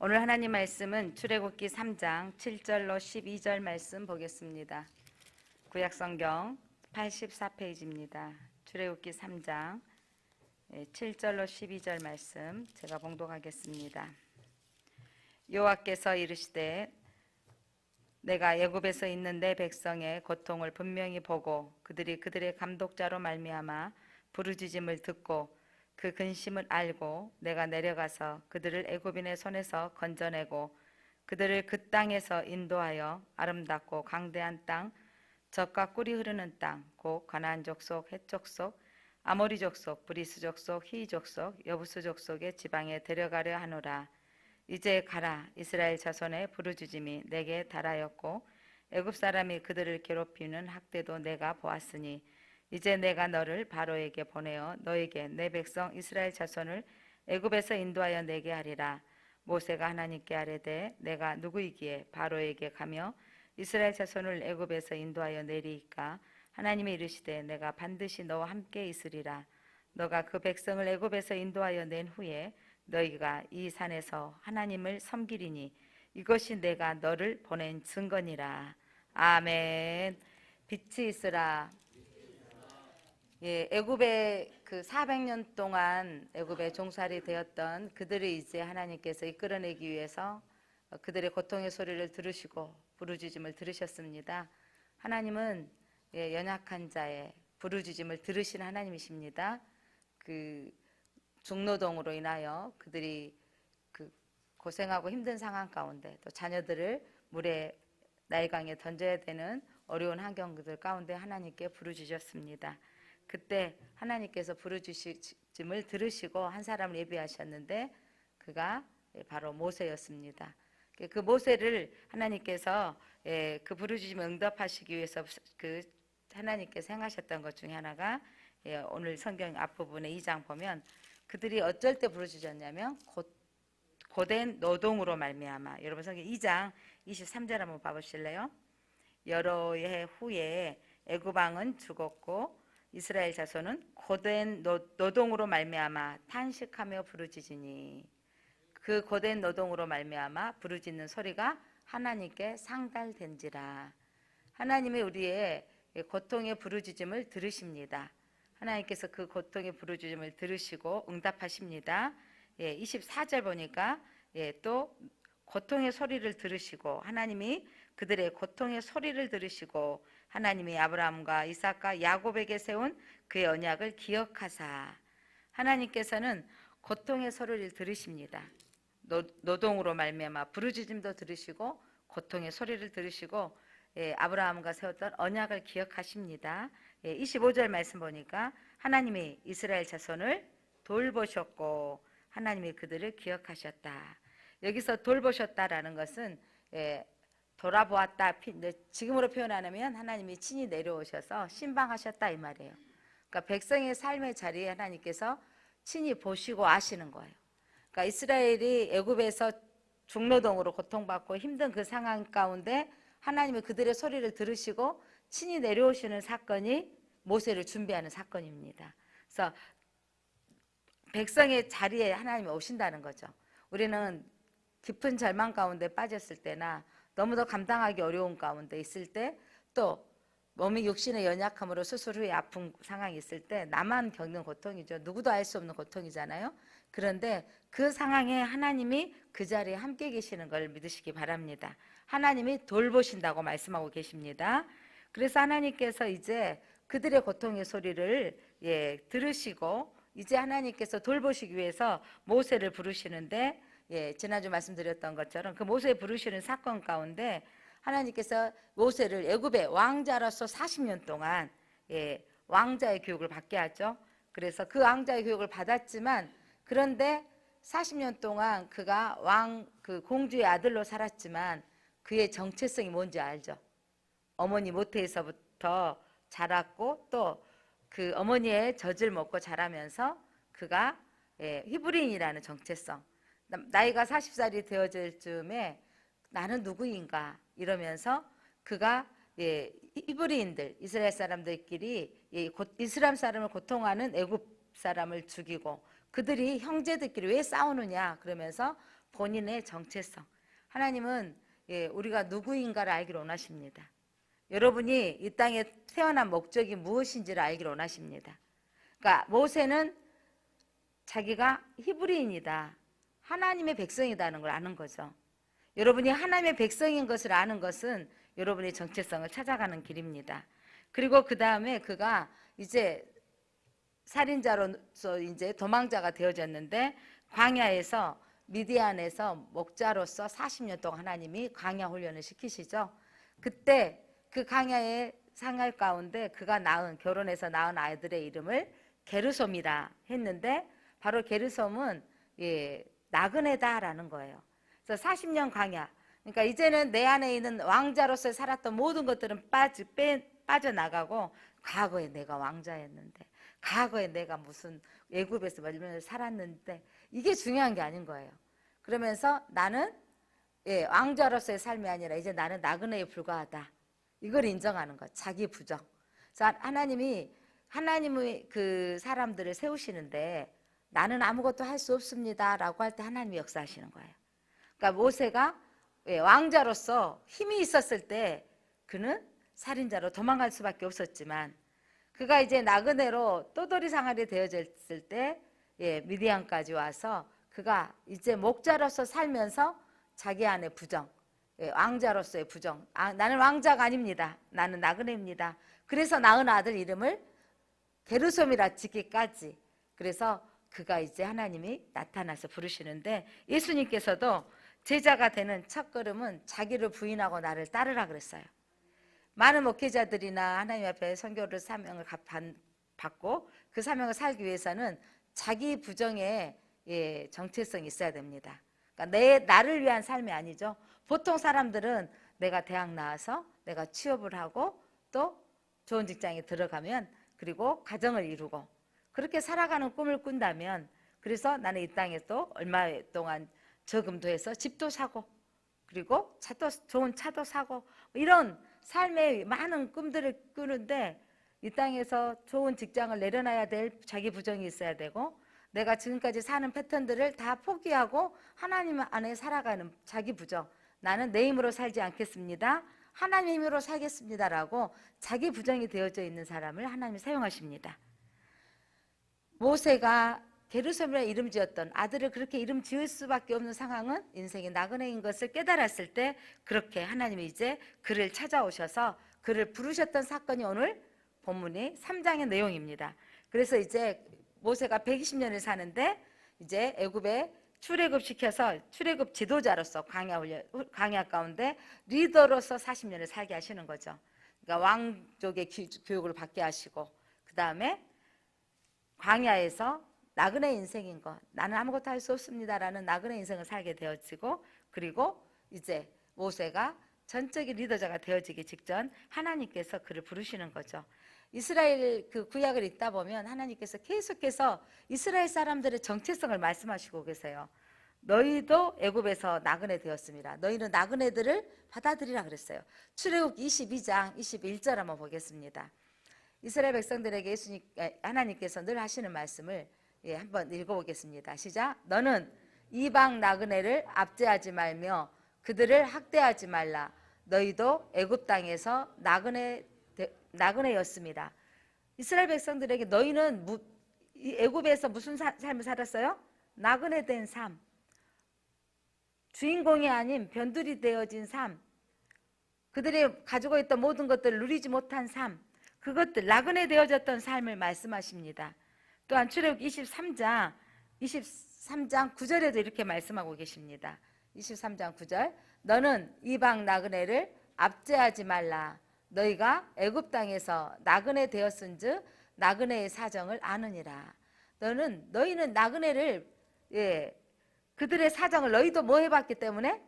오늘 하나님 말씀은 출애굽기 3장 7절로 12절 말씀 보겠습니다. 구약성경 84페이지입니다. 출애굽기 3장 7절로 12절 말씀 제가 봉독하겠습니다. 여호와께서 이르시되 내가 애굽에서 있는 내 백성의 고통을 분명히 보고 그들의 감독자로 말미암아 부르짖음을 듣고 그 근심을 알고 내가 내려가서 그들을 애굽인의 손에서 건져내고 그들을 그 땅에서 인도하여 아름답고 강대한 땅, 젖과 꿀이 흐르는 땅, 곧 가나안 족속, 헷 족속, 아모리 족속, 브리스 족속, 히위 족속, 여부스 족속의 지방에 데려가려 하노라. 이제 가라. 이스라엘 자손의 부르짖음이 내게 달하였고 애굽 사람이 그들을 괴롭히는 학대도 내가 보았으니 이제 내가 너를 바로에게 보내어 너에게 내 백성 이스라엘 자손을 애굽에서 인도하여 내게 하리라. 모세가 하나님께 아뢰되 내가 누구이기에 바로에게 가며 이스라엘 자손을 애굽에서 인도하여 내리이까? 하나님이 이르시되 내가 반드시 너와 함께 있으리라. 너가 그 백성을 애굽에서 인도하여 낸 후에 너희가 이 산에서 하나님을 섬기리니 이것이 내가 너를 보낸 증거니라. 아멘. 빛이 있으라. 애굽에 그 400년 동안 애굽에 종살이 되었던 그들을 이제 하나님께서 이끌어내기 위해서 그들의 고통의 소리를 들으시고 부르짖음을 들으셨습니다. 하나님은 연약한 자의 부르짖음을 들으시는 하나님이십니다. 그 중노동으로 인하여 그들이 그 고생하고 힘든 상황 가운데 또 자녀들을 물에 나일강에 던져야 되는 어려운 환경들 가운데 하나님께 부르짖었습니다. 그때 하나님께서 부르짖음을 들으시고 한 사람을 예비하셨는데 그가 바로 모세였습니다. 그 모세를 하나님께서 그 부르짖음을 응답하시기 위해서 그 하나님께서 행하셨던 것 중에 하나가 오늘 성경 앞부분에 2장 보면 그들이 어쩔 때 부르짖었냐면 고된 노동으로 말미암아. 여러분 성경 2장 23절 한번 봐보실래요? 여러 해 후에 애굽 왕은 죽었고 이스라엘 자손은 고된 노동으로 말미암아 탄식하며 부르짖으니 그 고된 노동으로 말미암아 부르짖는 소리가 하나님께 상달된지라. 하나님이 우리의 고통의 부르짖음을 들으십니다. 하나님께서 그 고통의 부르짖음을 들으시고 응답하십니다. 24절 보니까 또 고통의 소리를 들으시고 하나님이 그들의 고통의 소리를 들으시고 하나님이 아브라함과 이삭과 야곱에게 세운 그의 언약을 기억하사. 하나님께서는 고통의 소리를 들으십니다. 노동으로 말미암아 부르짖음도 들으시고 고통의 소리를 들으시고 아브라함과 세웠던 언약을 기억하십니다. 25절 말씀 보니까 하나님이 이스라엘 자손을 돌보셨고 하나님이 그들을 기억하셨다. 여기서 돌보셨다라는 것은 돌아보았다. 지금으로 표현하면 하나님이 친히 내려오셔서 신방하셨다 이 말이에요. 그러니까 백성의 삶의 자리에 하나님께서 친히 보시고 아시는 거예요. 그러니까 이스라엘이 애굽에서 중노동으로 고통받고 힘든 그 상황 가운데 하나님이 그들의 소리를 들으시고 친히 내려오시는 사건이 모세를 준비하는 사건입니다. 그래서 백성의 자리에 하나님이 오신다는 거죠. 우리는 깊은 절망 가운데 빠졌을 때나 너무도 감당하기 어려운 가운데 있을 때 또 몸이 육신의 연약함으로 수술 후에 아픈 상황이 있을 때 나만 겪는 고통이죠. 누구도 알 수 없는 고통이잖아요. 그런데 그 상황에 하나님이 그 자리에 함께 계시는 걸 믿으시기 바랍니다. 하나님이 돌보신다고 말씀하고 계십니다. 그래서 하나님께서 이제 그들의 고통의 소리를 들으시고 이제 하나님께서 돌보시기 위해서 모세를 부르시는데 지난주 말씀드렸던 것처럼 그 모세 부르시는 사건 가운데 하나님께서 모세를 애굽의 왕자로서 40년 동안 왕자의 교육을 받게 하죠. 그래서 그 왕자의 교육을 받았지만 그런데 40년 동안 그가 그 공주의 아들로 살았지만 그의 정체성이 뭔지 알죠. 어머니 모태에서부터 자랐고 또 그 어머니의 젖을 먹고 자라면서 그가 히브리인이라는 정체성, 나이가 40살이 되어질 즈음에 나는 누구인가 이러면서 그가 히브리인들 이스라엘 사람들끼리 이슬람 사람을 고통하는 애굽 사람을 죽이고 그들이 형제들끼리 왜 싸우느냐 그러면서 본인의 정체성. 하나님은 우리가 누구인가를 알기를 원하십니다. 여러분이 이 땅에 태어난 목적이 무엇인지를 알기를 원하십니다. 그러니까 모세는 자기가 히브리인이다, 하나님의 백성이다는 걸 아는 거죠. 여러분이 하나님의 백성인 것을 아는 것은 여러분의 정체성을 찾아가는 길입니다. 그리고 그 다음에 그가 이제 살인자로서 이제 도망자가 되어졌는데, 광야에서 미디안에서 목자로서 40년 동안 하나님이 광야 훈련을 시키시죠. 그때 그 광야의 생활 가운데 그가 결혼해서 낳은 아이들의 이름을 게르솜이라 했는데, 바로 게르솜은 나그네다라는 거예요. 그래서 40년 광야, 그러니까 이제는 내 안에 있는 왕자로서 살았던 모든 것들은 빠져나가고, 과거에 내가 왕자였는데, 과거에 내가 무슨 애굽에서 얼마나 살았는데, 이게 중요한 게 아닌 거예요. 그러면서 나는 왕자로서의 삶이 아니라 이제 나는 나그네에 불과하다, 이걸 인정하는 것, 자기 부정. 자, 하나님의 그 사람들을 세우시는데, 나는 아무것도 할 수 없습니다 라고 할 때 하나님이 역사하시는 거예요. 그러니까 모세가 왕자로서 힘이 있었을 때 그는 살인자로 도망갈 수밖에 없었지만, 그가 이제 나그네로 또돌이 생활이 되어졌을 때 미디안까지 와서 그가 이제 목자로서 살면서 자기 안의 부정, 왕자로서의 부정, 나는 왕자가 아닙니다, 나는 나그네입니다, 그래서 낳은 아들 이름을 게르솜이라 짓기까지. 그래서 그가 이제 하나님이 나타나서 부르시는데, 예수님께서도 제자가 되는 첫걸음은 자기를 부인하고 나를 따르라 그랬어요. 많은 목회자들이나 하나님 앞에 선교를 사명을 받고 그 사명을 살기 위해서는 자기 부정에 정체성이 있어야 됩니다. 그러니까 나를 위한 삶이 아니죠. 보통 사람들은 내가 대학 나와서 내가 취업을 하고 또 좋은 직장에 들어가면, 그리고 가정을 이루고 그렇게 살아가는 꿈을 꾼다면, 그래서 나는 이 땅에 또 얼마 동안 저금도 해서 집도 사고, 그리고 좋은 차도 사고, 이런 삶의 많은 꿈들을 꾸는데, 이 땅에서 좋은 직장을 내려놔야 될 자기 부정이 있어야 되고, 내가 지금까지 사는 패턴들을 다 포기하고 하나님 안에 살아가는 자기 부정, 나는 내 힘으로 살지 않겠습니다, 하나님의 힘으로 살겠습니다라고 자기 부정이 되어져 있는 사람을 하나님이 사용하십니다. 모세가 게르솜이라 이름 지었던 아들을 그렇게 이름 지을 수밖에 없는 상황은 인생의 나그네인 것을 깨달았을 때, 그렇게 하나님이 이제 그를 찾아오셔서 그를 부르셨던 사건이 오늘 본문의 3장의 내용입니다. 그래서 이제 모세가 120년을 사는데, 이제 애굽에 출애굽시켜서 출애굽 지도자로서 광야 가운데 리더로서 40년을 살게 하시는 거죠. 그러니까 왕족의 교육을 받게 하시고, 그 다음에 광야에서 나그네 인생인 것, 나는 아무것도 할 수 없습니다라는 나그네 인생을 살게 되어지고, 그리고 이제 모세가 전적인 리더자가 되어지기 직전 하나님께서 그를 부르시는 거죠. 이스라엘 그 구약을 읽다 보면 하나님께서 계속해서 이스라엘 사람들의 정체성을 말씀하시고 계세요. 너희도 애굽에서 나그네 되었습니다. 너희는 나그네들을 받아들이라 그랬어요. 출애굽 22장 21절 한번 보겠습니다. 이스라엘 백성들에게 하나님께서 늘 하시는 말씀을 한번 읽어보겠습니다. 시작. 너는 이방 나그네를 압제하지 말며 그들을 학대하지 말라. 너희도 애굽 땅에서 나그네였습니다. 이스라엘 백성들에게 너희는 애굽에서 무슨 삶을 살았어요? 나그네 된 삶, 주인공이 아닌 변두리 되어진 삶, 그들이 가지고 있던 모든 것들을 누리지 못한 삶, 그것들 나그네 되어졌던 삶을 말씀하십니다. 또한 출애굽 23장 9절에도 이렇게 말씀하고 계십니다. 23장 9절. 너는 이방 나그네를 압제하지 말라. 너희가 애굽 땅에서 나그네 되었은즉 나그네의 사정을 아느니라. 너희는 나그네를 그들의 사정을 너희도 뭐 해봤기 때문에?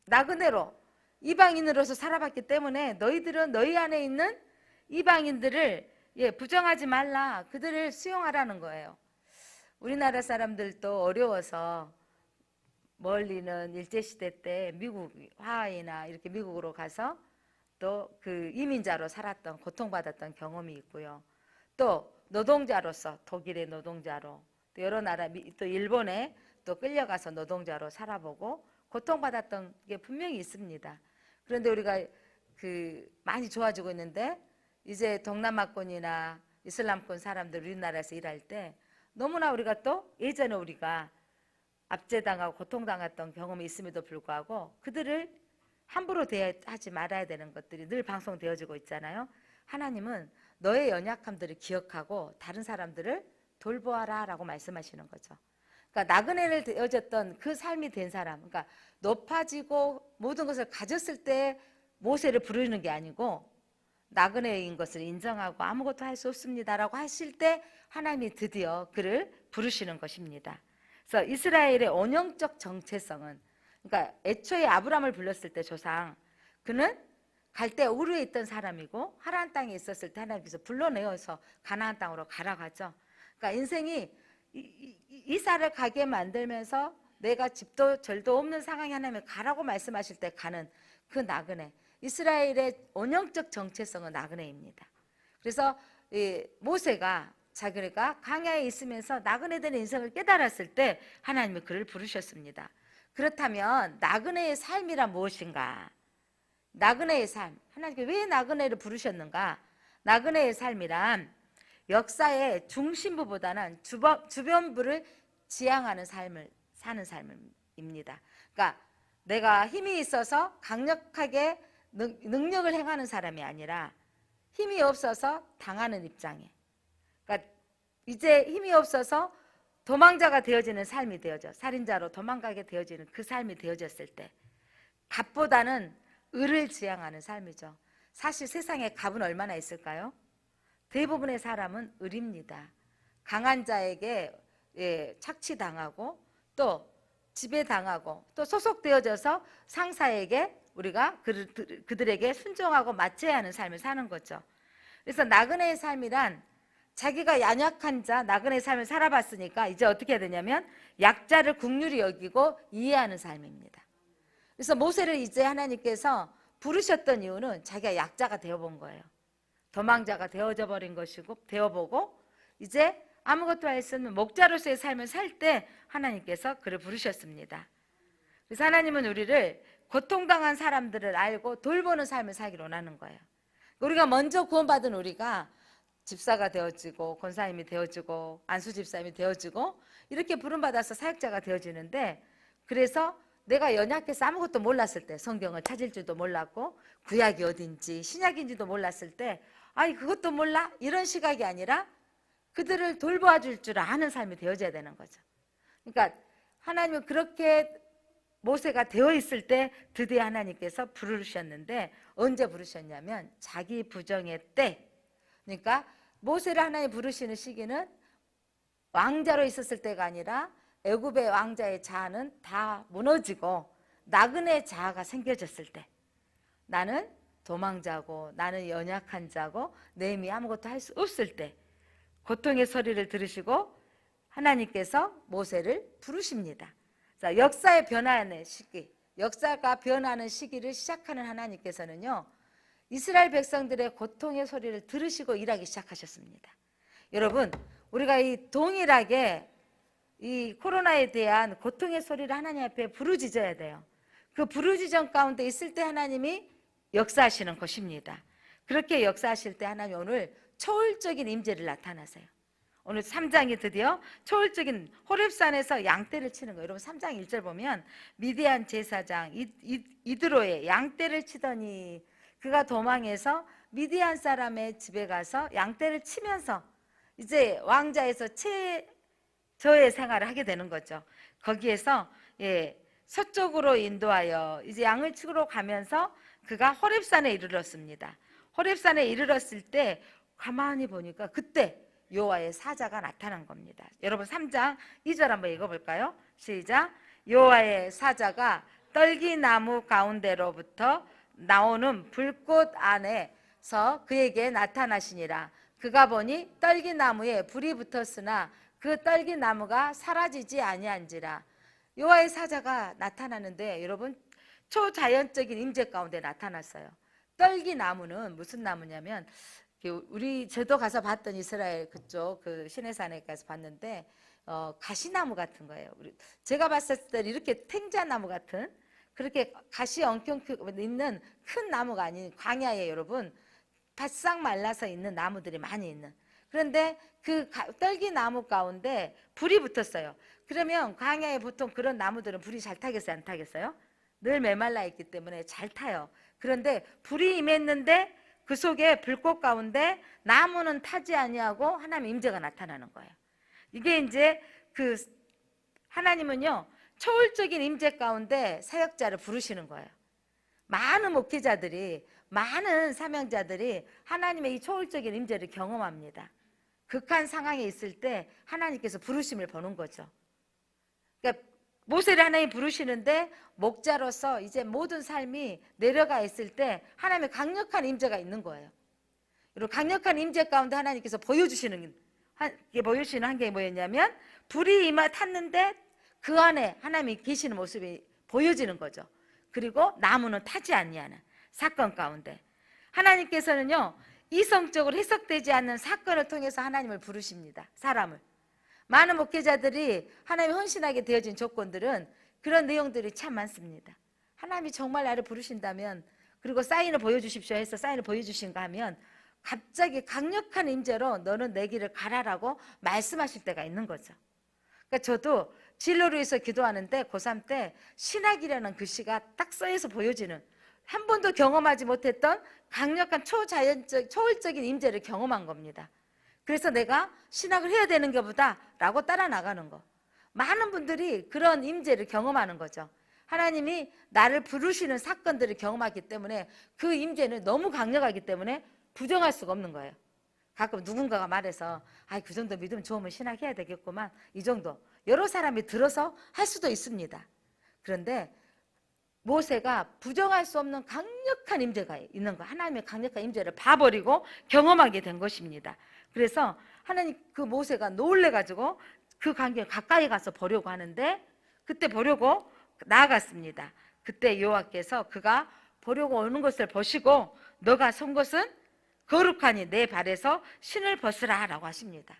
나그네로 이방인으로서 살아봤기 때문에 너희들은 너희 안에 있는 이방인들을 부정하지 말라. 그들을 수용하라는 거예요. 우리나라 사람들도 어려워서 멀리는 일제시대 때 미국, 하와이나 이렇게 미국으로 가서 또 그 이민자로 살았던, 고통받았던 경험이 있고요. 또 노동자로서 독일의 노동자로, 또 여러 나라, 또 일본에 애굽도 끌려가서 노동자로 살아보고 고통받았던 게 분명히 있습니다. 그런데 우리가 많이 좋아지고 있는데 이제 동남아권이나 이슬람권 사람들 우리나라에서 일할 때 너무나 우리가 또 예전에 우리가 압제당하고 고통당했던 경험이 있음에도 불구하고 그들을 함부로 대하지 말아야 되는 것들이 늘 방송되어지고 있잖아요. 하나님은 너의 연약함들을 기억하고 다른 사람들을 돌보아라 라고 말씀하시는 거죠. 그러니까 나그네를 되어졌던 그 삶이 된 사람, 그러니까 높아지고 모든 것을 가졌을 때 모세를 부르는 게 아니고 나그네인 것을 인정하고 아무것도 할 수 없습니다라고 하실 때 하나님이 드디어 그를 부르시는 것입니다. 그래서 이스라엘의 원형적 정체성은, 그러니까 애초에 아브라함을 불렀을 때 조상, 그는 갈대 우르에 있던 사람이고 하란 땅에 있었을 때 하나님께서 불러내어서 가나안 땅으로 가라고 하죠. 그러니까 인생이 이사를 가게 만들면서 내가 집도 절도 없는 상황이 하나님이 가라고 말씀하실 때 가는 그 나그네, 이스라엘의 원형적 정체성은 나그네입니다. 그래서 모세가 자기가 광야에 있으면서 나그네된 인생을 깨달았을 때 하나님이 그를 부르셨습니다. 그렇다면 나그네의 삶이란 무엇인가? 나그네의 삶, 하나님께 왜 나그네를 부르셨는가? 나그네의 삶이란 역사의 중심부보다는 주변부를 지향하는 삶을 사는 삶입니다. 그러니까 내가 힘이 있어서 강력하게 능력을 행하는 사람이 아니라 힘이 없어서 당하는 입장에, 그러니까 이제 힘이 없어서 도망자가 되어지는 삶이 되어져, 살인자로 도망가게 되어지는 그 삶이 되어졌을 때 갑보다는 을을 지향하는 삶이죠. 사실 세상에 갑은 얼마나 있을까요? 대부분의 사람은 을입니다. 강한 자에게 착취당하고 또 지배당하고 또 소속되어져서 상사에게 우리가 그들에게 순종하고 맞춰야 하는 삶을 사는 거죠. 그래서 나그네의 삶이란 자기가 연약한 자, 나그네의 삶을 살아봤으니까 이제 어떻게 해야 되냐면 약자를 긍휼히 여기고 이해하는 삶입니다. 그래서 모세를 이제 하나님께서 부르셨던 이유는 자기가 약자가 되어본 거예요. 도망자가 되어져 버린 것이고 되어보고 이제 아무것도 할 수 없는 목자로서의 삶을 살 때 하나님께서 그를 부르셨습니다. 그래서 하나님은 우리를 고통당한 사람들을 알고 돌보는 삶을 살기를 원하는 거예요. 우리가 먼저 구원받은 우리가 집사가 되어지고 권사님이 되어지고 안수집사님이 되어지고 이렇게 부름받아서 사역자가 되어지는데, 그래서 내가 연약해서 아무것도 몰랐을 때, 성경을 찾을 줄도 몰랐고 구약이 어딘지 신약인지도 몰랐을 때 아니 그것도 몰라? 이런 시각이 아니라 그들을 돌보아 줄 줄 아는 삶이 되어져야 되는 거죠. 그러니까 하나님은 그렇게 모세가 되어 있을 때 드디어 하나님께서 부르셨는데, 언제 부르셨냐면 자기 부정의 때. 그러니까 모세를 하나님 부르시는 시기는 왕자로 있었을 때가 아니라 애굽의 왕자의 자아는 다 무너지고 나그네 자아가 생겨졌을 때, 나는 도망자고 나는 연약한 자고 내 힘이 아무것도 할 수 없을 때 고통의 소리를 들으시고 하나님께서 모세를 부르십니다. 자, 역사의 변화의 시기, 역사가 변하는 시기를 시작하는 하나님께서는요, 이스라엘 백성들의 고통의 소리를 들으시고 일하기 시작하셨습니다. 여러분, 우리가 이 동일하게 이 코로나에 대한 고통의 소리를 하나님 앞에 부르짖어야 돼요. 그 부르짖음 가운데 있을 때 하나님이 역사하시는 것입니다. 그렇게 역사하실 때 하나님 오늘 초월적인 임재를 나타나세요. 오늘 3장이 드디어 초월적인 호렙산에서 양떼를 치는 거예요. 여러분 3장 1절 보면 미디안 제사장 이드로의 양떼를 치더니 그가 도망해서 미디안 사람의 집에 가서 양떼를 치면서 이제 왕자에서 최저의 생활을 하게 되는 거죠. 거기에서 서쪽으로 인도하여 이제 양을 치러 가면서 그가 호렙산에 이르렀습니다. 호렙산에 이르렀을 때 가만히 보니까 그때 여호와의 사자가 나타난 겁니다. 여러분 3장 2절 한번 읽어볼까요? 시작. 여호와의 사자가 떨기나무 가운데로부터 나오는 불꽃 안에서 그에게 나타나시니라. 그가 보니 떨기나무에 불이 붙었으나 그 떨기나무가 사라지지 아니한지라. 여호와의 사자가 나타나는데 여러분 초자연적인 임재 가운데 나타났어요. 떨기나무는 무슨 나무냐면 저도 가서 봤던 이스라엘 그쪽 그 시내산에 가서 봤는데 가시나무 같은 거예요. 제가 봤을 때 이렇게 탱자나무 같은 그렇게 가시 엉켜 있는 큰 나무가 아닌 광야에 여러분 바싹 말라서 있는 나무들이 많이 있는. 그런데 그 떨기나무 가운데 불이 붙었어요. 그러면 광야에 보통 그런 나무들은 불이 잘 타겠어요? 안 타겠어요? 늘 메말라 있기 때문에 잘 타요. 그런데 불이 임했는데 그 속에 불꽃 가운데 나무는 타지 아니하고 하나님의 임재가 나타나는 거예요. 이게 이제 그 하나님은요 초월적인 임재 가운데 사역자를 부르시는 거예요. 많은 목회자들이 많은 사명자들이 하나님의 이 초월적인 임재를 경험합니다. 극한 상황에 있을 때 하나님께서 부르심을 보는 거죠. 그러니까 모세를 하나님 부르시는데 목자로서 이제 모든 삶이 내려가 있을 때 하나님의 강력한 임재가 있는 거예요. 그리고 강력한 임재 가운데 하나님께서 보여주시는 한 게 뭐였냐면 불이 탔는데 그 안에 하나님이 계시는 모습이 보여지는 거죠. 그리고 나무는 타지 아니하는 사건 가운데 하나님께서는요 이성적으로 해석되지 않는 사건을 통해서 하나님을 부르십니다. 사람을. 많은 목회자들이 하나님이 헌신하게 되어진 조건들은 그런 내용들이 참 많습니다. 하나님이 정말 나를 부르신다면 그리고 사인을 보여주십시오 해서 사인을 보여주신가 하면 갑자기 강력한 임재로 너는 내 길을 가라라고 말씀하실 때가 있는 거죠. 그러니까 저도 진로를 위해서 기도하는데 고3 때 신학이라는 글씨가 딱 써서 보여지는 한 번도 경험하지 못했던 강력한 초월적인 임재를 경험한 겁니다. 그래서 내가 신학을 해야 되는 것보다 라고 따라 나가는 거. 많은 분들이 그런 임재를 경험하는 거죠. 하나님이 나를 부르시는 사건들을 경험하기 때문에 그 임재는 너무 강력하기 때문에 부정할 수가 없는 거예요. 가끔 누군가가 말해서 그 정도 믿음 좋으면 신학해야 되겠구만 이 정도 여러 사람이 들어서 할 수도 있습니다. 그런데 모세가 부정할 수 없는 강력한 임재가 있는 거 하나님의 강력한 임재를 봐버리고 경험하게 된 것입니다. 그래서 하나님 그 모세가 놀래가지고 그 광경을 가까이 가서 보려고 하는데 그때 보려고 나아갔습니다. 그때 여호와께서 그가 보려고 오는 것을 보시고 너가 선 것은 거룩하니 내 발에서 신을 벗으라 라고 하십니다.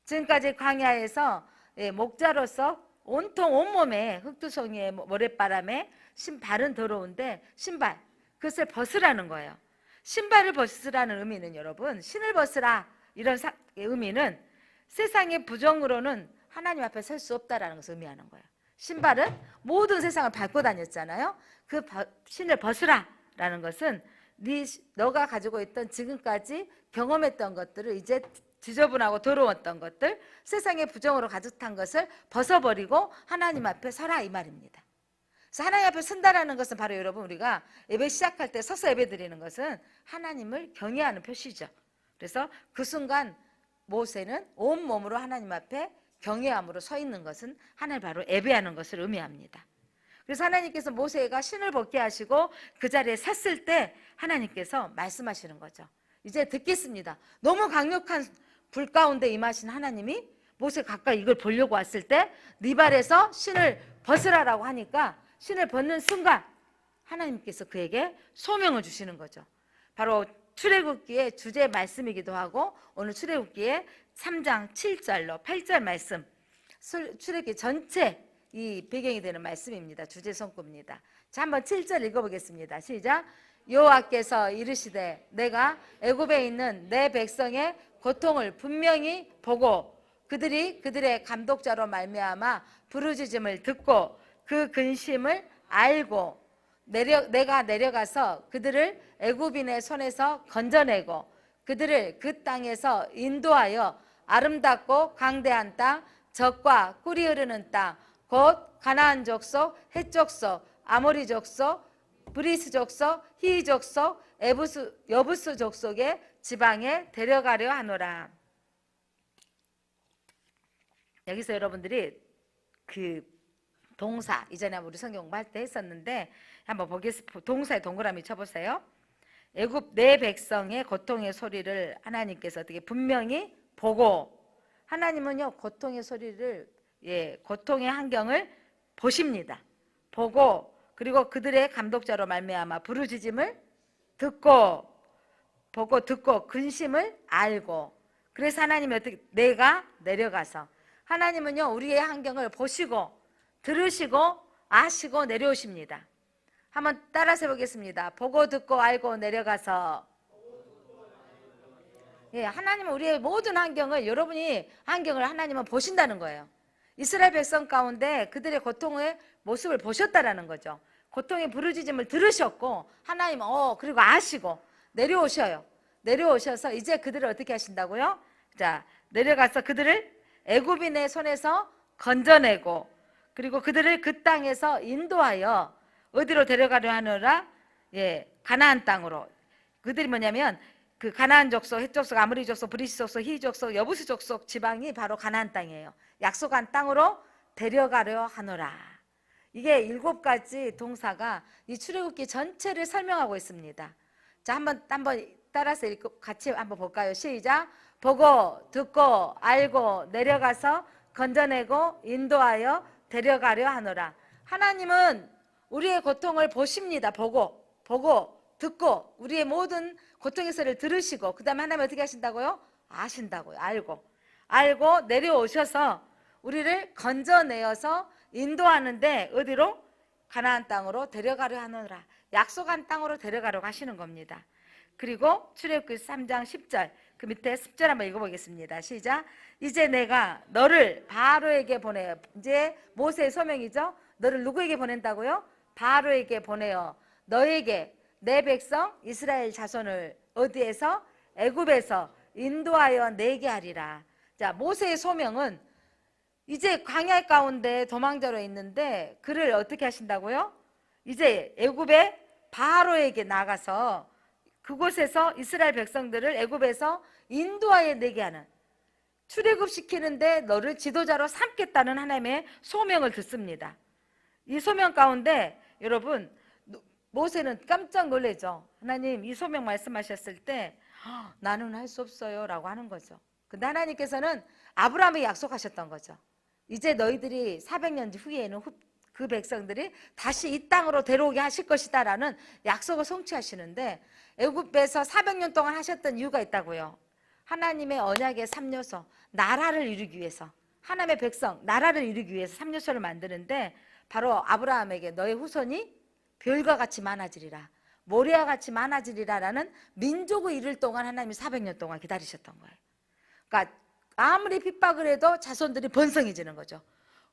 지금까지 광야에서 목자로서 온통 온몸에 흙두성이의 모래바람에 신발은 더러운데 신발 그것을 벗으라는 거예요. 신발을 벗으라는 의미는 여러분 신을 벗으라 이런 의미는 세상의 부정으로는 하나님 앞에 설 수 없다라는 것을 의미하는 거예요. 신발은 모든 세상을 밟고 다녔잖아요. 그 신을 벗으라라는 것은 너가 가지고 있던 지금까지 경험했던 것들을 이제 지저분하고 더러웠던 것들 세상의 부정으로 가득 찬 것을 벗어버리고 하나님 앞에 서라 이 말입니다. 그래서 하나님 앞에 선다라는 것은 바로 여러분 우리가 예배 시작할 때 서서 예배 드리는 것은 하나님을 경외하는 표시죠. 그래서 그 순간 모세는 온몸으로 하나님 앞에 경외함으로 서 있는 것은 하나님 바로 예배하는 것을 의미합니다. 그래서 하나님께서 모세가 신을 벗게 하시고 그 자리에 섰을 때 하나님께서 말씀하시는 거죠. 이제 듣겠습니다. 너무 강력한 불 가운데 임하신 하나님이 모세 가까이 이걸 보려고 왔을 때 네 발에서 신을 벗으라라고 하니까 신을 벗는 순간 하나님께서 그에게 소명을 주시는 거죠. 바로 출애굽기의 주제 말씀이기도 하고 오늘 출애굽기의 3장 7절로 8절 말씀 출애굽기 전체 이 배경이 되는 말씀입니다. 주제 성구입니다. 자, 한번 7절 읽어보겠습니다. 시작. 여호와께서 이르시되 내가 애굽에 있는 내 백성의 고통을 분명히 보고 그들의 감독자로 말미암아 부르짖음을 듣고 그 근심을 알고 내가 내려가서 그들을 애굽인의 손에서 건져내고 그들을 그 땅에서 인도하여 아름답고 강대한 땅 젖과 꿀이 흐르는 땅 곧 가나안 족속, 헷 족속, 아모리 족속, 브리스 족속, 히위 족속, 여부스 족속의 지방에 데려가려 하노라. 여기서 여러분들이 그 동사 이전에 우리 성경 공부할 때 했었는데 한번 보겠습니다. 동사에 동그라미 쳐보세요. 애굽 내 백성의 고통의 소리를 하나님께서 어떻게 분명히 보고 하나님은요 고통의 소리를 고통의 환경을 보십니다. 보고 그리고 그들의 감독자로 말미암아 부르짖음을 듣고 보고 듣고 근심을 알고 그래서 하나님이 어떻게 내가 내려가서 하나님은요, 우리의 환경을 보시고 들으시고 아시고 내려오십니다. 한번 따라서 해보겠습니다. 보고 듣고 알고 내려가서. 예, 하나님은 우리의 모든 환경을, 여러분이 환경을 하나님은 보신다는 거예요. 이스라엘 백성 가운데 그들의 고통의 모습을 보셨다라는 거죠. 고통의 부르짖음을 들으셨고 하나님은 그리고 아시고 내려오셔요. 내려오셔서 이제 그들을 어떻게 하신다고요? 자, 내려가서 그들을 애굽인의 손에서 건져내고, 그리고 그들을 그 땅에서 인도하여 어디로 데려가려 하느라? 예, 가나안 땅으로. 그들이 뭐냐면 그 가나안 족속, 헷 족속, 아모리 족속, 브리스 족속, 히 족속, 여부스 족속 지방이 바로 가나안 땅이에요. 약속한 땅으로 데려가려 하노라. 이게 7가지 동사가 이 출애굽기 전체를 설명하고 있습니다. 자, 한번 따라서 읽고 같이 한번 볼까요? 시작. 보고 듣고 알고 내려가서 건져내고 인도하여 데려가려 하노라. 하나님은 우리의 고통을 보십니다. 보고 듣고 우리의 모든 고통의 소리를 들으시고, 그 다음에 하나님 어떻게 하신다고요? 아신다고요. 알고 내려오셔서 우리를 건져내어서 인도하는데 어디로? 가나안 땅으로 데려가려 하노라. 약속한 땅으로 데려가려고 하시는 겁니다. 그리고 출애굽기 3장 10절, 그 밑에 10절 한번 읽어보겠습니다. 시작. 이제 내가 너를 바로에게 보내요. 이제 모세의 소명이죠. 너를 누구에게 보낸다고요? 바로에게 보내요. 너에게 내 백성 이스라엘 자손을 어디에서? 애굽에서 인도하여 내게 하리라. 자, 모세의 소명은 이제 광야 가운데 도망자로 있는데 그를 어떻게 하신다고요? 이제 애굽의 바로에게 나가서 그곳에서 이스라엘 백성들을 애굽에서 인도하여 내게 하는, 출애굽시키는데 너를 지도자로 삼겠다는 하나님의 소명을 듣습니다. 이 소명 가운데 여러분, 모세는 깜짝 놀라죠. 하나님 이 소명 말씀하셨을 때 나는 할 수 없어요 라고 하는 거죠. 근데 하나님께서는 아브라함에게 약속하셨던 거죠. 이제 너희들이 400년 후에는 그 백성들이 다시 이 땅으로 데려오게 하실 것이다 라는 약속을 성취하시는데, 애굽에서 400년 동안 하셨던 이유가 있다고요. 하나님의 언약의 3요소, 나라를 이루기 위해서, 하나님의 백성 나라를 이루기 위해서 3요소를 만드는데, 바로 아브라함에게 너의 후손이 별과 같이 많아지리라, 모래와 같이 많아지리라 라는 민족을 이룰 동안 하나님이 400년 동안 기다리셨던 거예요. 그러니까 아무리 핍박을 해도 자손들이 번성해지는 거죠.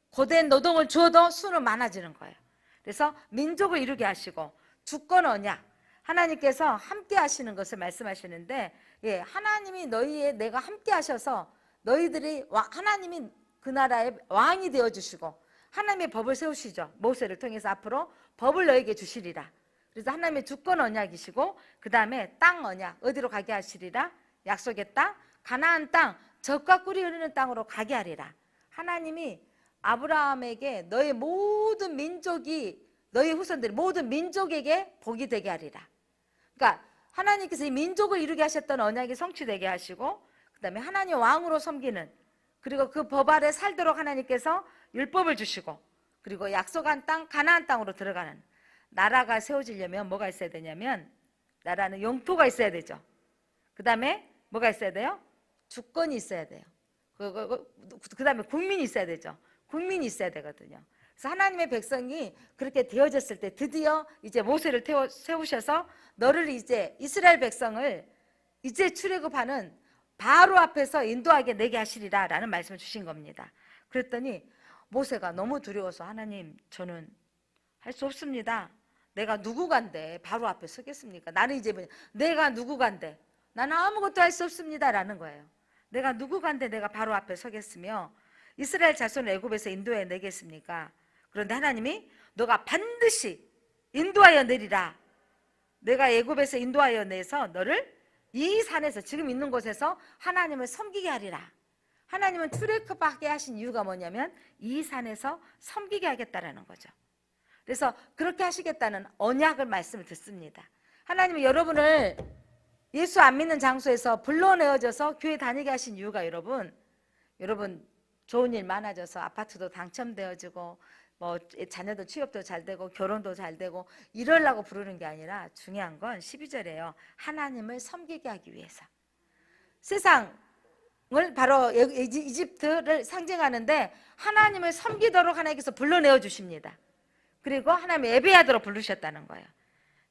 고된 노동을 주어도 수는 많아지는 거예요. 그래서 민족을 이루게 하시고, 주권 언약, 하나님께서 함께 하시는 것을 말씀하시는데, 예, 하나님이 내가 함께 하셔서 너희들이 하나님이 그 나라의 왕이 되어주시고 하나님의 법을 세우시죠. 모세를 통해서 앞으로 법을 너에게 주시리라. 그래서 하나님의 주권 언약이시고, 그 다음에 땅 언약, 어디로 가게 하시리라? 약속의 땅, 가나안 땅, 젖과 꿀이 흐르는 땅으로 가게 하리라. 하나님이 아브라함에게 너의 모든 민족이, 너의 후손들이 모든 민족에게 복이 되게 하리라. 그러니까 하나님께서 이 민족을 이루게 하셨던 언약이 성취되게 하시고, 그 다음에 하나님 왕으로 섬기는, 그리고 그 법 아래 살도록 하나님께서 율법을 주시고, 그리고 약속한 땅 가나안 땅으로 들어가는 나라가 세워지려면 뭐가 있어야 되냐면, 나라는 영토가 있어야 되죠. 그 다음에 뭐가 있어야 돼요? 주권이 있어야 돼요. 그 다음에 국민이 있어야 되죠. 국민이 있어야 되거든요. 그래서 하나님의 백성이 그렇게 되어졌을 때 드디어 이제 모세를 세우셔서 너를 이제 이스라엘 백성을 이제 출애굽하는 바로 앞에서 인도하게 내게 하시리라 라는 말씀을 주신 겁니다. 그랬더니 모세가 너무 두려워서, 하나님 저는 할 수 없습니다. 내가 누구간데 바로 앞에 서겠습니까? 나는 이제 내가 누구간데, 나는 아무것도 할 수 없습니다 라는 거예요. 내가 누구간데 내가 바로 앞에 서겠으며 이스라엘 자손을 애굽에서 인도해 내겠습니까? 그런데 하나님이 너가 반드시 인도하여 내리라. 내가 애굽에서 인도하여 내서 너를 이 산에서, 지금 있는 곳에서 하나님을 섬기게 하리라. 하나님은 출애굽하게 하신 이유가 뭐냐면 이 산에서 섬기게 하겠다라는 거죠. 그래서 그렇게 하시겠다는 언약을 말씀을 듣습니다. 하나님은 여러분을 예수 안 믿는 장소에서 불러내어져서 교회 다니게 하신 이유가, 여러분 좋은 일 많아져서 아파트도 당첨되어지고 뭐 자녀도 취업도 잘 되고 결혼도 잘 되고 이러려고 부르는 게 아니라, 중요한 건 12절이에요. 하나님을 섬기게 하기 위해서. 세상이 바로 이집트를 상징하는데 하나님을 섬기도록 하나님께서 불러내어 주십니다. 그리고 하나님 예배하도록 부르셨다는 거예요.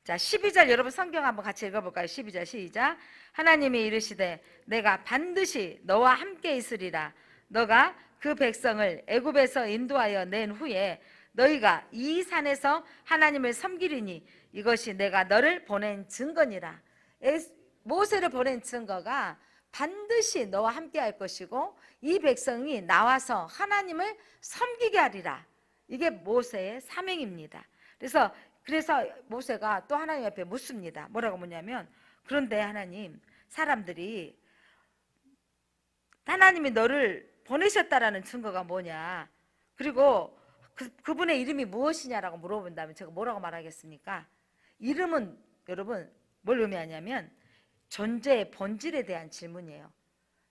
자, 12절 여러분 성경 한번 같이 읽어볼까요? 12절 시작. 하나님이 이르시되 내가 반드시 너와 함께 있으리라. 너가 그 백성을 애굽에서 인도하여 낸 후에 너희가 이 산에서 하나님을 섬기리니 이것이 내가 너를 보낸 증거니라. 모세를 보낸 증거가 반드시 너와 함께 할 것이고 이 백성이 나와서 하나님을 섬기게 하리라. 이게 모세의 사명입니다. 그래서 모세가 또 하나님 앞에 묻습니다. 뭐라고 묻냐면, 그런데 하나님, 사람들이 하나님이 너를 보내셨다라는 증거가 뭐냐, 그리고 그분의 이름이 무엇이냐라고 물어본다면 제가 뭐라고 말하겠습니까? 이름은 여러분 뭘 의미하냐면 존재의 본질에 대한 질문이에요.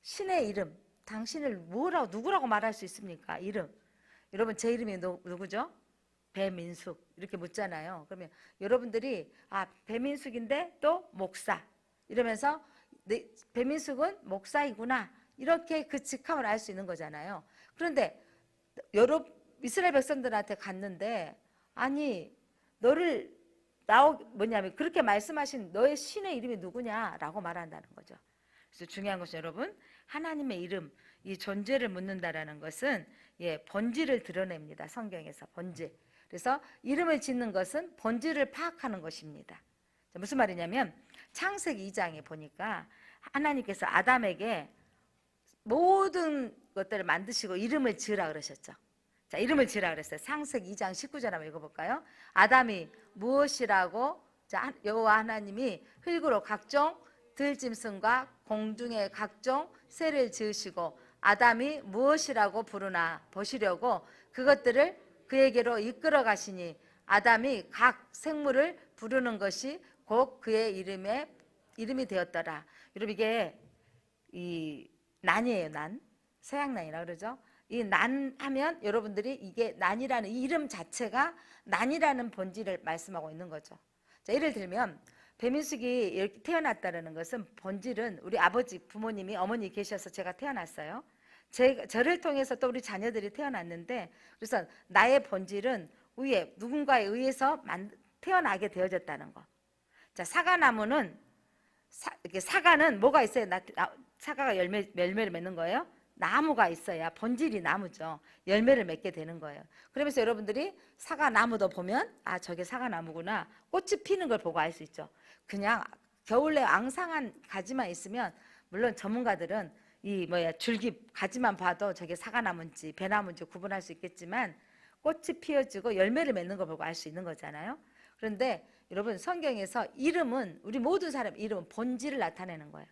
신의 이름, 당신을 누구라고 말할 수 있습니까? 이름. 여러분 제 이름이 누구죠? 배민숙 이렇게 묻잖아요. 그러면 여러분들이 배민숙인데 또 목사 이러면서 배민숙은 목사이구나 이렇게 그 직함을 알 수 있는 거잖아요. 그런데 이스라엘 백성들한테 갔는데 아니 너를 뭐냐면 그렇게 말씀하신 너의 신의 이름이 누구냐라고 말한다는 거죠. 그래서 중요한 것은 여러분 하나님의 이름 이 존재를 묻는다라는 것은 본질을 드러냅니다. 성경에서 본질. 그래서 이름을 짓는 것은 본질을 파악하는 것입니다. 무슨 말이냐면 창세기 2장에 보니까 하나님께서 아담에게 모든 것들을 만드시고 이름을 지으라 그러셨죠. 자, 이름을 지으라 그랬어요. 창세기 2장 19절 한번 읽어볼까요? 아담이 무엇이라고 여호와 하나님이 흙으로 각종 들짐승과 공중의 각종 새를 지으시고 아담이 무엇이라고 부르나 보시려고 그것들을 그에게로 이끌어 가시니 아담이 각 생물을 부르는 것이 곧 그의 이름이 되었더라. 여러분 이게 이 난이에요. 난 서양난이라 그러죠. 이 난 하면 여러분들이 이게 난이라는 이 이름 자체가 난이라는 본질을 말씀하고 있는 거죠. 자, 예를 들면 배민숙이 이렇게 태어났다는 것은 본질은 우리 아버지 부모님이 어머니 계셔서 제가 태어났어요. 저를 통해서 또 우리 자녀들이 태어났는데 그래서 나의 본질은 누군가에 의해서 태어나게 되어졌다는 거. 자, 사과나무는 사과는 뭐가 있어요? 사과가 열매를 맺는 거예요? 나무가 있어야 본질이 나무죠. 열매를 맺게 되는 거예요. 그러면서 여러분들이 사과나무도 보면 저게 사과나무구나. 꽃이 피는 걸 보고 알 수 있죠. 그냥 겨울에 앙상한 가지만 있으면 물론 전문가들은 줄기 가지만 봐도 저게 사과나무인지 배나무인지 구분할 수 있겠지만 꽃이 피어지고 열매를 맺는 걸 보고 알 수 있는 거잖아요. 그런데 여러분 성경에서 이름은 우리 모든 사람 이름은 본질을 나타내는 거예요.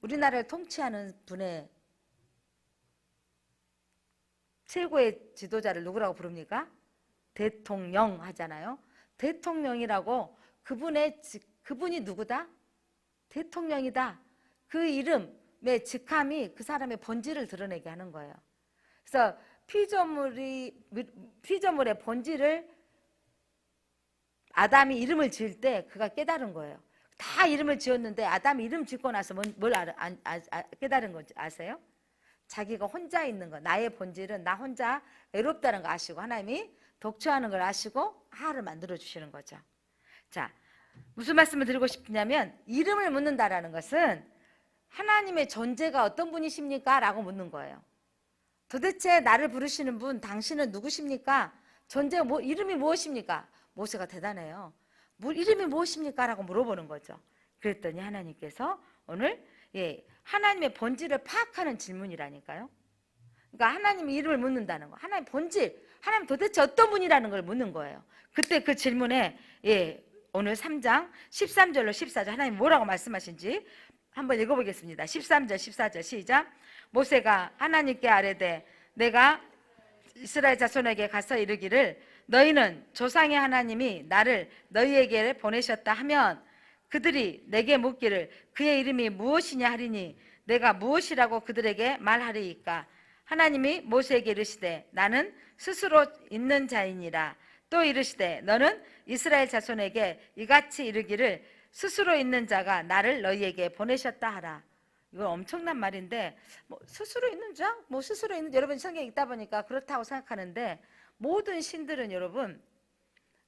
우리나라를 통치하는 분의 최고의 지도자를 누구라고 부릅니까? 대통령 하잖아요. 대통령이라고 그분이 누구다? 대통령이다. 그 이름의 직함이 그 사람의 본질을 드러내게 하는 거예요. 그래서 피조물의 본질을 아담이 이름을 지을 때 그가 깨달은 거예요. 다 이름을 지었는데 아담이 이름 짓고 나서 뭘 깨달은 건지 아세요? 자기가 혼자 있는 거, 나의 본질은 나 혼자 외롭다는 거 아시고 하나님이 독처하는 걸 아시고 하나를 만들어 주시는 거죠. 자, 무슨 말씀을 드리고 싶냐면 이름을 묻는다라는 것은 하나님의 존재가 어떤 분이십니까? 라고 묻는 거예요. 도대체 나를 부르시는 분 당신은 누구십니까? 이름이 무엇입니까? 모세가 대단해요. 이름이 무엇입니까? 라고 물어보는 거죠. 그랬더니 하나님께서 오늘 하나님의 본질을 파악하는 질문이라니까요. 그러니까 하나님의 이름을 묻는다는 거. 하나님 본질, 하나님 도대체 어떤 분이라는 걸 묻는 거예요. 그때 그 질문에 오늘 3장 13절로 14절 하나님 뭐라고 말씀하신지 한번 읽어보겠습니다. 13절 14절 시작. 모세가 하나님께 아뢰되 내가 이스라엘 자손에게 가서 이르기를 너희는 조상의 하나님이 나를 너희에게 보내셨다 하면 그들이 내게 묻기를 그의 이름이 무엇이냐 하리니 내가 무엇이라고 그들에게 말하리이까. 하나님이 모세에게 이르시되 나는 스스로 있는 자이니라. 또 이르시되 너는 이스라엘 자손에게 이같이 이르기를 스스로 있는 자가 나를 너희에게 보내셨다 하라. 이건 엄청난 말인데, 뭐 스스로 있는 자? 뭐 스스로 있는, 여러분 성경 읽다 보니까 그렇다고 생각하는데, 모든 신들은 여러분,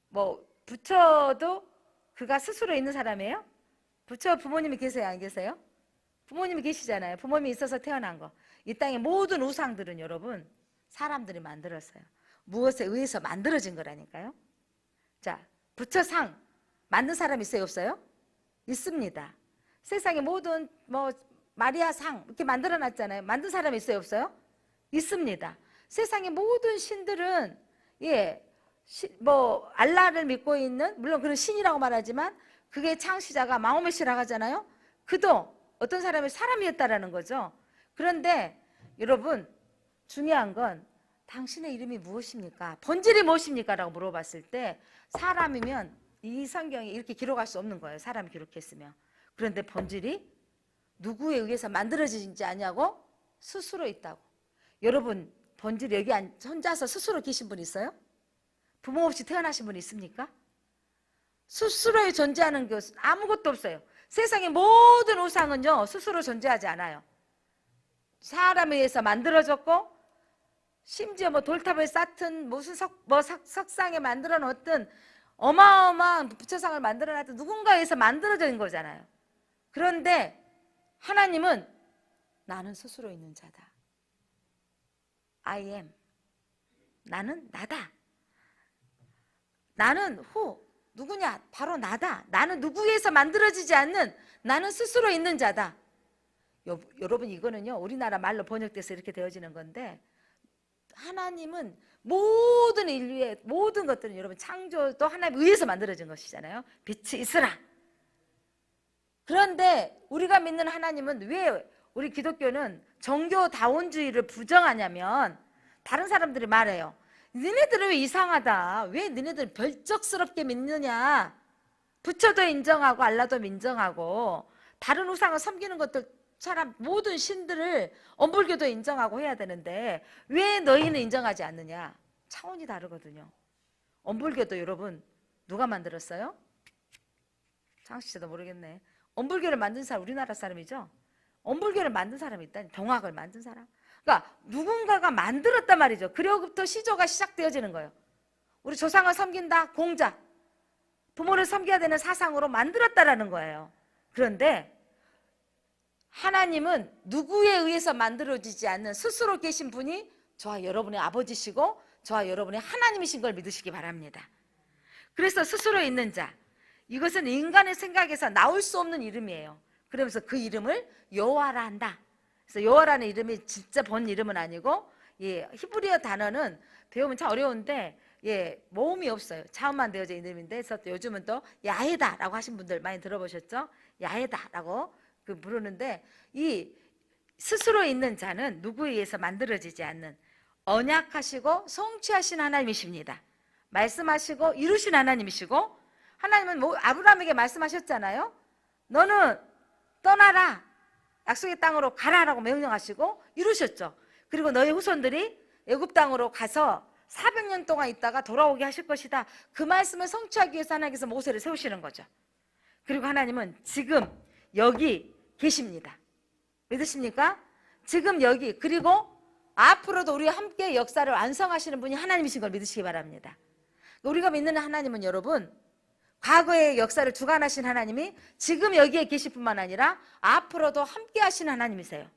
뭐 부처도 그가 스스로 있는 사람이에요? 부처 부모님이 계세요, 안 계세요? 부모님이 계시잖아요. 부모님이 있어서 태어난 거. 이 땅의 모든 우상들은 여러분 사람들이 만들었어요. 무엇에 의해서 만들어진 거라니까요. 자, 부처상 만든 사람 있어요, 없어요? 있습니다. 세상의 모든 뭐 마리아 상 이렇게 만들어 놨잖아요. 만든 사람 있어요, 없어요? 있습니다. 세상의 모든 신들은 뭐 알라를 믿고 있는, 물론 그런 신이라고 말하지만 그게 창시자가 마호메시라고 하잖아요. 그도 어떤 사람이 사람이었다라는 거죠. 그런데 여러분 중요한 건 당신의 이름이 무엇입니까? 본질이 무엇입니까? 라고 물어봤을 때 사람이면 이 성경에 이렇게 기록할 수 없는 거예요. 사람이 기록했으면. 그런데 본질이 누구에 의해서 만들어지지 않냐고? 스스로 있다고. 여러분 본질이 여기 혼자서 스스로 계신 분 있어요? 부모 없이 태어나신 분 있습니까? 스스로에 존재하는 것은 아무것도 없어요. 세상의 모든 우상은요 스스로 존재하지 않아요. 사람에 의해서 만들어졌고, 심지어 뭐 돌탑을 쌓든 무슨 석상에 만들어 놓든 어마어마한 부처상을 만들어 놨든 누군가에 의해서 만들어진 거잖아요. 그런데 하나님은 나는 스스로 있는 자다. I am. 나는 나다. 나는 who? 누구냐? 바로 나다. 나는 누구에서 만들어지지 않는, 나는 스스로 있는 자다. 여러분 이거는요 우리나라 말로 번역돼서 이렇게 되어지는 건데, 하나님은 모든 인류의 모든 것들은 여러분 창조도 하나님 의해서 만들어진 것이잖아요. 빛이 있으라. 그런데 우리가 믿는 하나님은, 왜 우리 기독교는 정교다원주의를 부정하냐면, 다른 사람들이 말해요. 너네들은 왜 이상하다. 왜 너네들은 별적스럽게 믿느냐. 부처도 인정하고 알라도 인정하고 다른 우상을 섬기는 것들, 사람 모든 신들을 엄불교도 인정하고 해야 되는데 왜 너희는 인정하지 않느냐. 차원이 다르거든요. 엄불교도 여러분 누가 만들었어요? 창시자도 모르겠네. 엄불교를 만든 사람 우리나라 사람이죠. 엄불교를 만든 사람이 있다니. 동학을 만든 사람. 그러니까 누군가가 만들었단 말이죠. 그로부터 시조가 시작되어지는 거예요. 우리 조상을 섬긴다, 공자. 부모를 섬겨야 되는 사상으로 만들었다라는 거예요. 그런데 하나님은 누구에 의해서 만들어지지 않는 스스로 계신 분이 저와 여러분의 아버지시고 저와 여러분의 하나님이신 걸 믿으시기 바랍니다. 그래서 스스로 있는 자, 이것은 인간의 생각에서 나올 수 없는 이름이에요. 그러면서 그 이름을 여호와라 한다. 그래서 여호와라는 이름이 진짜 본 이름은 아니고, 히브리어 단어는 배우면 참 어려운데 모음이 없어요. 자음만 되어져 있는 이름인데, 그래서 요즘은 또 야헤다라고 하신 분들 많이 들어보셨죠? 야헤다라고 부르는데, 이 스스로 있는 자는 누구에 의해서 만들어지지 않는 언약하시고 성취하신 하나님이십니다. 말씀하시고 이루신 하나님이시고, 하나님은 뭐 아브라함에게 말씀하셨잖아요. 너는 떠나라, 약속의 땅으로 가라라고 명령하시고 이루셨죠. 그리고 너희 후손들이 애굽 땅으로 가서 400년 동안 있다가 돌아오게 하실 것이다. 그 말씀을 성취하기 위해서 하나님께서 모세를 세우시는 거죠. 그리고 하나님은 지금 여기 계십니다. 믿으십니까? 지금 여기, 그리고 앞으로도 우리와 함께 역사를 완성하시는 분이 하나님이신 걸 믿으시기 바랍니다. 우리가 믿는 하나님은 여러분, 과거의 역사를 주관하신 하나님이 지금 여기에 계실 뿐만 아니라 앞으로도 함께 하시는 하나님이세요.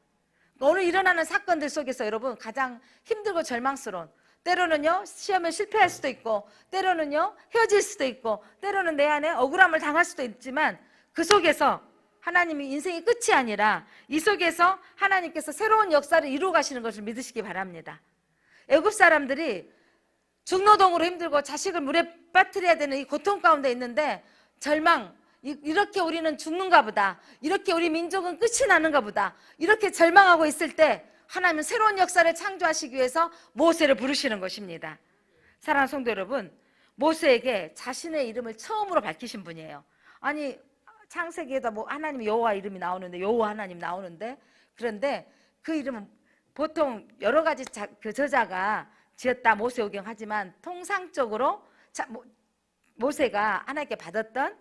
오늘 일어나는 사건들 속에서 여러분 가장 힘들고 절망스러운, 때로는요 시험에 실패할 수도 있고, 때로는요 헤어질 수도 있고, 때로는 내 안에 억울함을 당할 수도 있지만, 그 속에서 하나님이 인생의 끝이 아니라 이 속에서 하나님께서 새로운 역사를 이루어 가시는 것을 믿으시기 바랍니다. 애굽 사람들이 중노동으로 힘들고 자식을 물에 빠뜨려야 되는 이 고통 가운데 있는데, 절망, 이렇게 우리는 죽는가 보다, 이렇게 우리 민족은 끝이 나는가 보다, 이렇게 절망하고 있을 때 하나님은 새로운 역사를 창조하시기 위해서 모세를 부르시는 것입니다. 사랑하는 성도 여러분, 모세에게 자신의 이름을 처음으로 밝히신 분이에요. 아니 창세기에도 뭐 하나님 여호와 이름이 나오는데, 여호와 하나님 나오는데, 그런데 그 이름은 보통 여러 가지 그 저자가 지었다 모세오경 하지만, 통상적으로 모세가 하나님께 받았던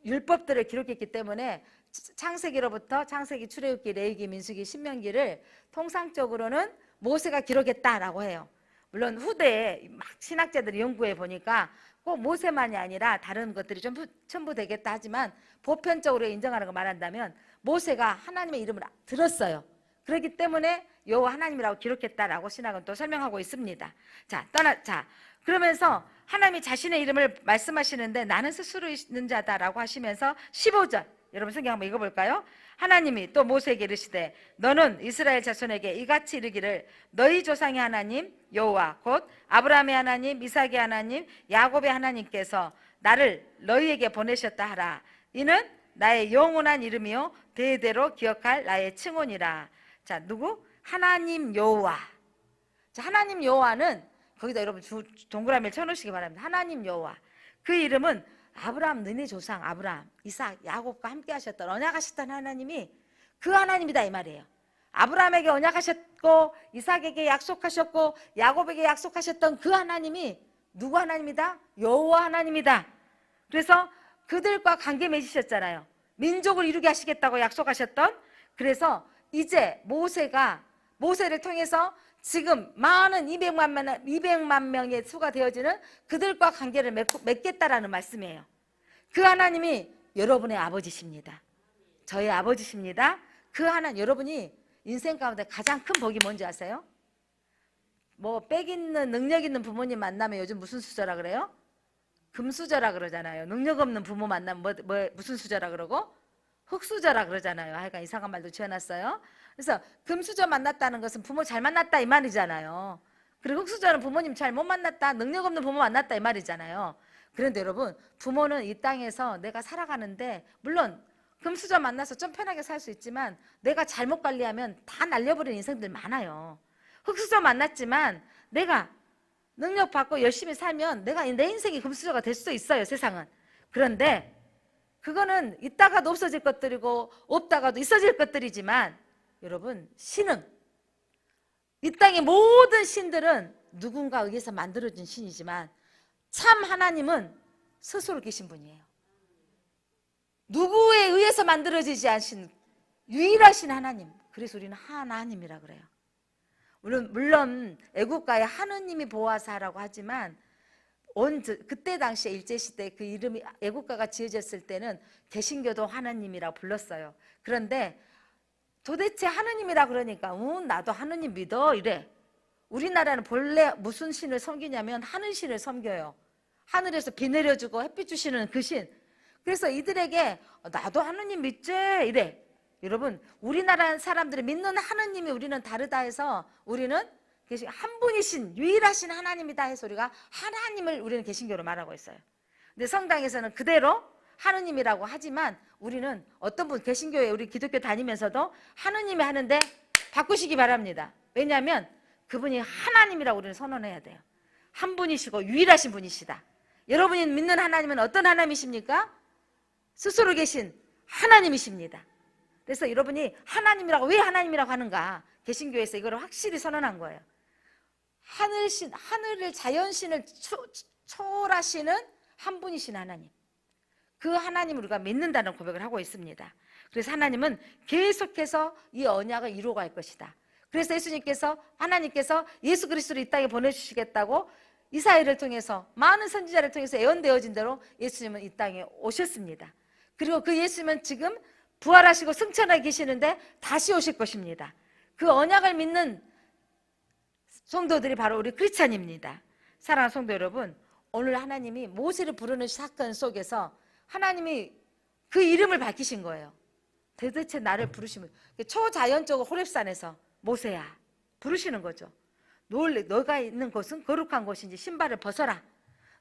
율법들을 기록했기 때문에 창세기로부터 창세기, 출애굽기, 레위기, 민수기, 신명기를 통상적으로는 모세가 기록했다라고 해요. 물론 후대에 막 신학자들이 연구해 보니까 꼭 모세만이 아니라 다른 것들이 전부 되겠다 하지만 보편적으로 인정하는 거 말한다면 모세가 하나님의 이름을 들었어요. 그렇기 때문에 여호와 하나님이라고 기록했다라고 신학은 또 설명하고 있습니다. 자, 그러면서 하나님이 자신의 이름을 말씀하시는데 나는 스스로 있는 자다라고 하시면서 15절 여러분 성경 한번 읽어볼까요? 하나님이 또 모세에게 이르시되 너는 이스라엘 자손에게 이같이 이르기를 너희 조상의 하나님 여호와 곧 아브라함의 하나님 이삭의 하나님 야곱의 하나님께서 나를 너희에게 보내셨다 하라. 이는 나의 영원한 이름이요 대대로 기억할 나의 칭혼이라. 자, 누구? 하나님 여호와. 자, 하나님 여호와는 거기다 여러분 동그라미를 쳐놓으시기 바랍니다. 하나님 여호와. 그 이름은 아브라함 너네 조상 아브라함, 이삭, 야곱과 함께 하셨던 언약하셨던 하나님이 그 하나님이다 이 말이에요. 아브라함에게 언약하셨고 이삭에게 약속하셨고 야곱에게 약속하셨던 그 하나님이 누구 하나님이다? 여호와 하나님이다. 그래서 그들과 관계 맺으셨잖아요. 민족을 이루게 하시겠다고 약속하셨던. 그래서 이제 모세를 통해서 지금 많은 200만 명의 수가 되어지는 그들과 관계를 맺겠다라는 말씀이에요. 그 하나님이 여러분의 아버지십니다. 저의 아버지십니다. 그 하나님, 여러분이 인생 가운데 가장 큰 복이 뭔지 아세요? 빽 있는 능력 있는 부모님 만나면 요즘 무슨 수저라 그래요? 금수저라 그러잖아요. 능력 없는 부모 만나면 무슨 수저라 그러고? 흙수저라 그러잖아요. 하여간 이상한 말도 지어놨어요. 그래서 금수저 만났다는 것은 부모 잘 만났다 이 말이잖아요. 그리고 흙수저는 부모님 잘 못 만났다, 능력 없는 부모 만났다 이 말이잖아요. 그런데 여러분, 부모는 이 땅에서 내가 살아가는데 물론 금수저 만나서 좀 편하게 살 수 있지만 내가 잘못 관리하면 다 날려버리는 인생들 많아요. 흙수저 만났지만 내가 능력 받고 열심히 살면 내가 내 인생이 금수저가 될 수도 있어요, 세상은. 그런데 그거는 있다가도 없어질 것들이고 없다가도 있어질 것들이지만 여러분, 신은 이 땅의 모든 신들은 누군가 의해서 만들어진 신이지만 참 하나님은 스스로 계신 분이에요. 누구에 의해서 만들어지지 않으신 유일하신 하나님. 그래서 우리는 하나님이라 그래요. 물론 애국가에 하느님이 보호하사라고 하지만 그때 당시에 일제시대 그 이름이 애국가가 지어졌을 때는 개신교도 하나님이라고 불렀어요. 그런데 도대체 하느님이라 그러니까 나도 하느님 믿어 이래. 우리나라는 본래 무슨 신을 섬기냐면 하늘신을 섬겨요. 하늘에서 비 내려주고 햇빛 주시는 그 신. 그래서 이들에게 나도 하느님 믿지 이래. 여러분, 우리나라 사람들이 믿는 하느님이 우리는 다르다 해서 우리는 한 분이신 유일하신 하나님이다 해서 우리가 하나님을 우리는 개신교로 말하고 있어요. 근데 성당에서는 그대로 하느님이라고 하지만 우리는 어떤 분 개신교에 우리 기독교 다니면서도 하느님이 하는데 바꾸시기 바랍니다. 왜냐하면 그분이 하나님이라고 우리는 선언해야 돼요. 한 분이시고 유일하신 분이시다. 여러분이 믿는 하나님은 어떤 하나님이십니까? 스스로 계신 하나님이십니다. 그래서 여러분이 하나님이라고 왜 하나님이라고 하는가? 개신교에서 이걸 확실히 선언한 거예요. 하늘을 자연신을 초월하시는 한 분이신 하나님. 그 하나님을 우리가 믿는다는 고백을 하고 있습니다. 그래서 하나님은 계속해서 이 언약을 이루어갈 것이다. 그래서 하나님께서 예수 그리스도를 이 땅에 보내주시겠다고 이사야를 통해서 많은 선지자를 통해서 예언되어진 대로 예수님은 이 땅에 오셨습니다. 그리고 그 예수님은 지금 부활하시고 승천하게 계시는데 다시 오실 것입니다. 그 언약을 믿는 성도들이 바로 우리 크리스찬입니다. 사랑하는 성도 여러분, 오늘 하나님이 모세를 부르는 사건 속에서 하나님이 그 이름을 밝히신 거예요. 도대체 나를 부르시면 초자연적으로 호렙산에서 모세야 부르시는 거죠. 너가 있는 곳은 거룩한 곳인지 신발을 벗어라.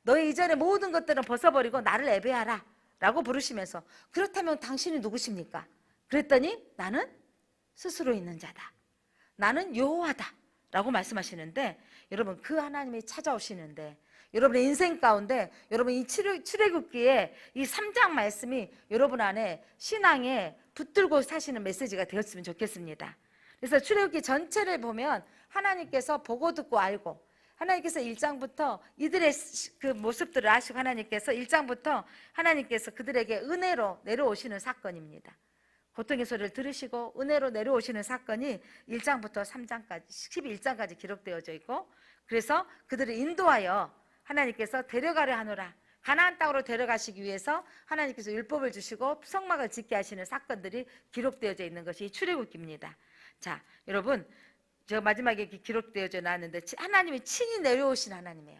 너의 이전의 모든 것들은 벗어버리고 나를 예배하라 라고 부르시면서 그렇다면 당신이 누구십니까? 그랬더니 나는 스스로 있는 자다. 나는 여호와다 라고 말씀하시는데 여러분, 그 하나님이 찾아오시는데 여러분의 인생 가운데 여러분 이 출애굽기에 이 3장 말씀이 여러분 안에 신앙에 붙들고 사시는 메시지가 되었으면 좋겠습니다. 그래서 출애굽기 전체를 보면 하나님께서 보고 듣고 알고 하나님께서 1장부터 이들의 그 모습들을 아시고 하나님께서 1장부터 하나님께서 그들에게 은혜로 내려오시는 사건입니다. 고통의 소리를 들으시고 은혜로 내려오시는 사건이 1장부터 3장까지 11장까지 기록되어져 있고, 그래서 그들을 인도하여 하나님께서 데려가려 하노라, 가나안 땅으로 데려가시기 위해서 하나님께서 율법을 주시고 성막을 짓게 하시는 사건들이 기록되어져 있는 것이 출애굽기입니다. 자, 여러분, 제가 마지막에 기록되어져 나왔는데 하나님이 친히 내려오신 하나님이에요.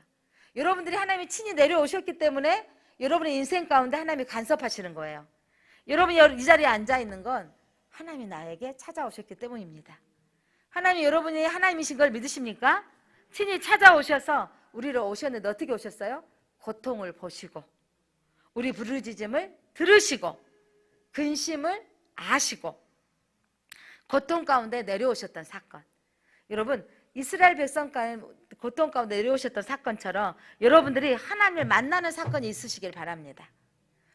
여러분들이 하나님이 친히 내려오셨기 때문에 여러분의 인생 가운데 하나님이 간섭하시는 거예요. 여러분이 이 자리에 앉아 있는 건 하나님이 나에게 찾아오셨기 때문입니다. 하나님이 여러분이 하나님이신 걸 믿으십니까? 친히 찾아오셔서 우리를 오셨는데 어떻게 오셨어요? 고통을 보시고 우리 부르짖음을 들으시고 근심을 아시고 고통 가운데 내려오셨던 사건. 여러분, 이스라엘 백성 가운데 고통 가운데 내려오셨던 사건처럼 여러분들이 하나님을 만나는 사건이 있으시길 바랍니다.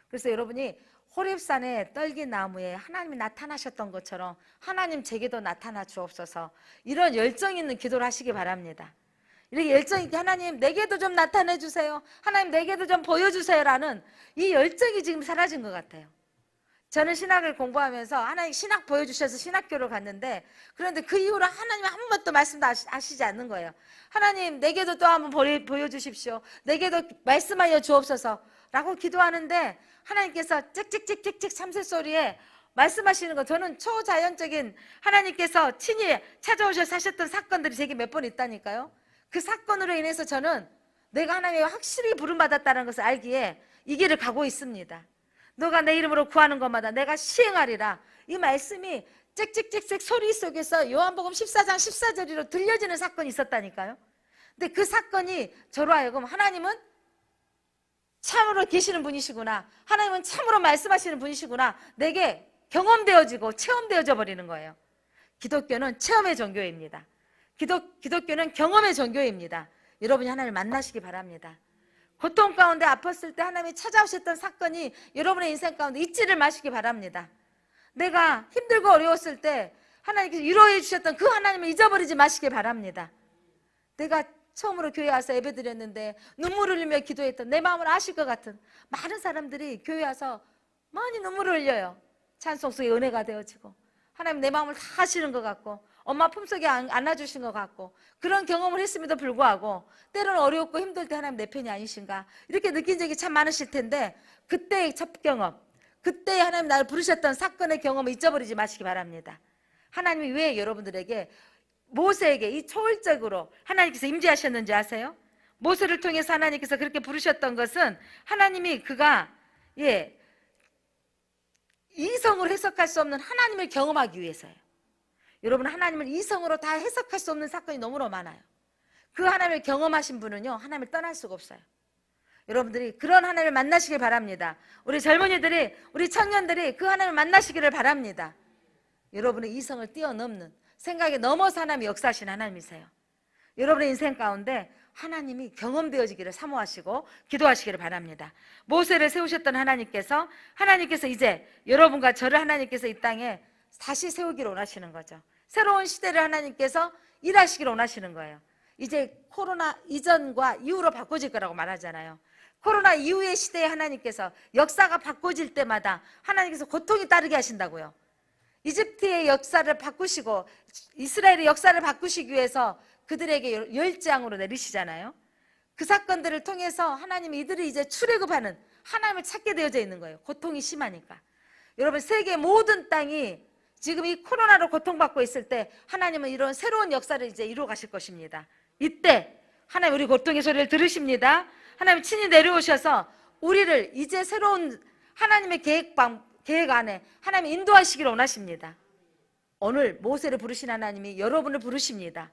그래서 여러분이 호렙산의 떨기 나무에 하나님이 나타나셨던 것처럼 하나님 제게도 나타나 주옵소서, 이런 열정 있는 기도를 하시기 바랍니다. 이렇게 열정 있게 하나님 내게도 좀 나타내 주세요, 하나님 내게도 좀 보여주세요 라는 이 열정이 지금 사라진 것 같아요. 저는 신학을 공부하면서 하나님 신학 보여주셔서 신학교를 갔는데, 그런데 그 이후로 하나님 한 번도 말씀도 하시지 않는 거예요. 하나님 내게도 또 한번 보여주십시오, 내게도 말씀하여 주옵소서 라고 기도하는데 하나님께서 찍찍찍찍찍 참새소리에 말씀하시는 거, 저는 초자연적인 하나님께서 친히 찾아오셔서 하셨던 사건들이 제게 몇 번 있다니까요. 그 사건으로 인해서 저는 내가 하나님의 확실히 부름받았다는 것을 알기에 이 길을 가고 있습니다. 너가 내 이름으로 구하는 것마다 내가 시행하리라, 이 말씀이 찍찍찍찍 소리 속에서 요한복음 14장 14절로 들려지는 사건이 있었다니까요. 근데 그 사건이 저로 하여금 하나님은 참으로 계시는 분이시구나, 하나님은 참으로 말씀하시는 분이시구나, 내게 경험되어지고 체험되어져 버리는 거예요. 기독교는 체험의 종교입니다. 기독교는 경험의 종교입니다. 여러분이 하나님을 만나시기 바랍니다. 고통 가운데 아팠을 때 하나님이 찾아오셨던 사건이 여러분의 인생 가운데 있지를 마시기 바랍니다. 내가 힘들고 어려웠을 때 하나님께서 위로해 주셨던 그 하나님을 잊어버리지 마시기 바랍니다. 내가 처음으로 교회 와서 예배드렸는데 눈물을 흘리며 기도했던 내 마음을 아실 것 같은 많은 사람들이 교회 와서 많이 눈물을 흘려요. 찬송 속에 은혜가 되어지고 하나님 내 마음을 다 아시는 것 같고 엄마 품속에 안아주신 것 같고 그런 경험을 했음에도 불구하고 때로는 어렵고 힘들 때 하나님 내 편이 아니신가 이렇게 느낀 적이 참 많으실 텐데, 그때의 첫 경험, 그때 하나님 나를 부르셨던 사건의 경험을 잊어버리지 마시기 바랍니다. 하나님이 왜 여러분들에게 모세에게 이 초월적으로 하나님께서 임재하셨는지 아세요? 모세를 통해서 하나님께서 그렇게 부르셨던 것은 하나님이 그가 이성으로 해석할 수 없는 하나님을 경험하기 위해서예요. 여러분, 하나님을 이성으로 다 해석할 수 없는 사건이 너무나 많아요. 그 하나님을 경험하신 분은요, 하나님을 떠날 수가 없어요. 여러분들이 그런 하나님을 만나시길 바랍니다. 우리 젊은이들이, 우리 청년들이 그 하나님을 만나시기를 바랍니다. 여러분의 이성을 뛰어넘는 생각에 넘어서 하나님이 역사하신 하나님이세요. 여러분의 인생 가운데 하나님이 경험되어지기를 사모하시고 기도하시기를 바랍니다. 모세를 세우셨던 하나님께서 이제 여러분과 저를 하나님께서 이 땅에 다시 세우기를 원하시는 거죠. 새로운 시대를 하나님께서 일하시기를 원하시는 거예요. 이제 코로나 이전과 이후로 바꿔질 거라고 말하잖아요. 코로나 이후의 시대에 하나님께서 역사가 바꿔질 때마다 하나님께서 고통이 따르게 하신다고요. 이집트의 역사를 바꾸시고 이스라엘의 역사를 바꾸시기 위해서 그들에게 열재앙으로 내리시잖아요. 그 사건들을 통해서 하나님이 이들이 이제 출애굽하는 하나님을 찾게 되어져 있는 거예요. 고통이 심하니까. 여러분, 세계 모든 땅이 지금 이 코로나로 고통받고 있을 때 하나님은 이런 새로운 역사를 이제 이루어 가실 것입니다. 이때 하나님 우리 고통의 소리를 들으십니다. 하나님 친히 내려오셔서 우리를 이제 새로운 하나님의 계획 안에 하나님이 인도하시기를 원하십니다. 오늘 모세를 부르신 하나님이 여러분을 부르십니다.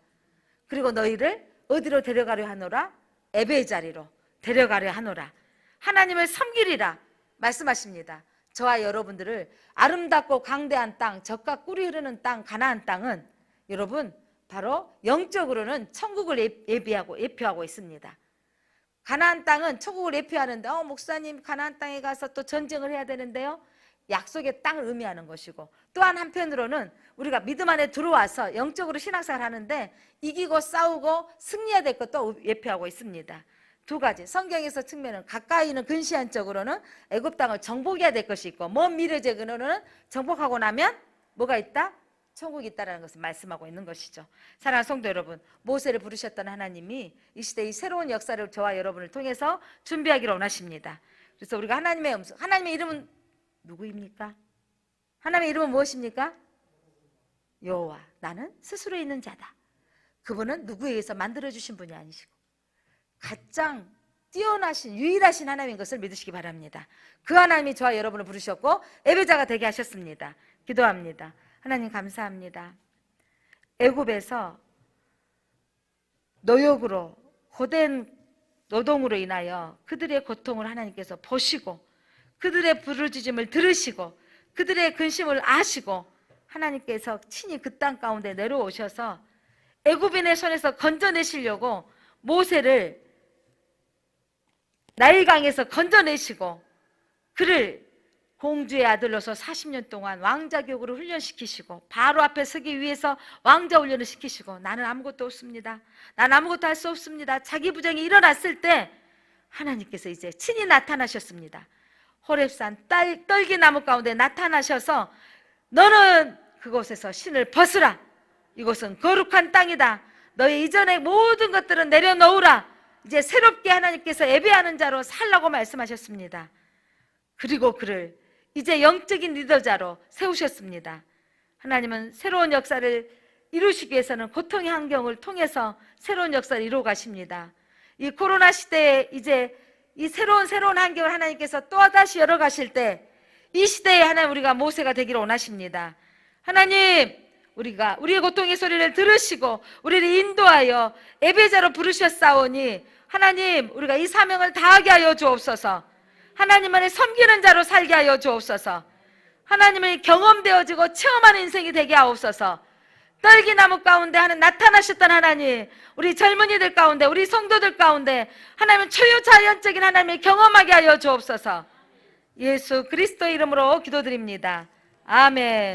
그리고 너희를 어디로 데려가려 하노라? 에베의 자리로 데려가려 하노라. 하나님을 섬기리라 말씀하십니다. 저와 여러분들을 아름답고 강대한 땅, 젖과 꿀이 흐르는 땅, 가나안 땅은 여러분 바로 영적으로는 천국을 예표하고 있습니다. 가나안 땅은 천국을 예표하는데 목사님 가나안 땅에 가서 또 전쟁을 해야 되는데요, 약속의 땅을 의미하는 것이고, 또한 한편으로는 우리가 믿음 안에 들어와서 영적으로 신앙생활을 하는데 이기고 싸우고 승리해야 될 것도 예표하고 있습니다. 두 가지. 성경에서 측면은 가까이는 근시한 쪽으로는 애굽 땅을 정복해야 될 것이 있고, 먼 미래적으로는 정복하고 나면 뭐가 있다? 천국이 있다라는 것을 말씀하고 있는 것이죠. 사랑하는 성도 여러분, 모세를 부르셨던 하나님이 이 시대의 새로운 역사를 저와 여러분을 통해서 준비하기를 원하십니다. 그래서 우리가 하나님의 음성, 하나님의 이름은 누구입니까? 하나님의 이름은 무엇입니까? 여호와, 나는 스스로 있는 자다. 그분은 누구에 의해서 만들어주신 분이 아니시고 가장 뛰어나신 유일하신 하나님인 것을 믿으시기 바랍니다. 그 하나님이 저와 여러분을 부르셨고 예배자가 되게 하셨습니다. 기도합니다. 하나님 감사합니다. 애굽에서 노역으로 고된 노동으로 인하여 그들의 고통을 하나님께서 보시고 그들의 부르짖음을 들으시고 그들의 근심을 아시고 하나님께서 친히 그 땅 가운데 내려오셔서 애굽인의 손에서 건져내시려고 모세를 나일강에서 건져내시고 그를 공주의 아들로서 40년 동안 왕자 교육으로 훈련시키시고 바로 앞에 서기 위해서 왕자 훈련을 시키시고 나는 아무것도 없습니다. 나는 아무것도 할 수 없습니다. 자기 부정이 일어났을 때 하나님께서 이제 친히 나타나셨습니다. 호렙산 떨기나무 가운데 나타나셔서 너는 그곳에서 신을 벗으라. 이곳은 거룩한 땅이다. 너의 이전의 모든 것들은 내려놓으라. 이제 새롭게 하나님께서 예배하는 자로 살라고 말씀하셨습니다. 그리고 그를 이제 영적인 리더자로 세우셨습니다. 하나님은 새로운 역사를 이루시기 위해서는 고통의 환경을 통해서 새로운 역사를 이루어 가십니다. 이 코로나 시대에 이제 이 새로운 환경을 하나님께서 또다시 열어 가실 때 이 시대에 하나님 우리가 모세가 되기를 원하십니다. 하나님, 우리가 우리의 고통의 소리를 들으시고 우리를 인도하여 예배자로 부르셨사오니 하나님, 우리가 이 사명을 다하게 하여 주옵소서. 하나님만을 섬기는 자로 살게 하여 주옵소서. 하나님을 경험되어지고 체험하는 인생이 되게 하옵소서. 떨기나무 가운데 나타나셨던 하나님, 우리 젊은이들 가운데, 우리 성도들 가운데 하나님은 초유자연적인 하나님을 경험하게 하여 주옵소서. 예수 그리스도 이름으로 기도드립니다. 아멘.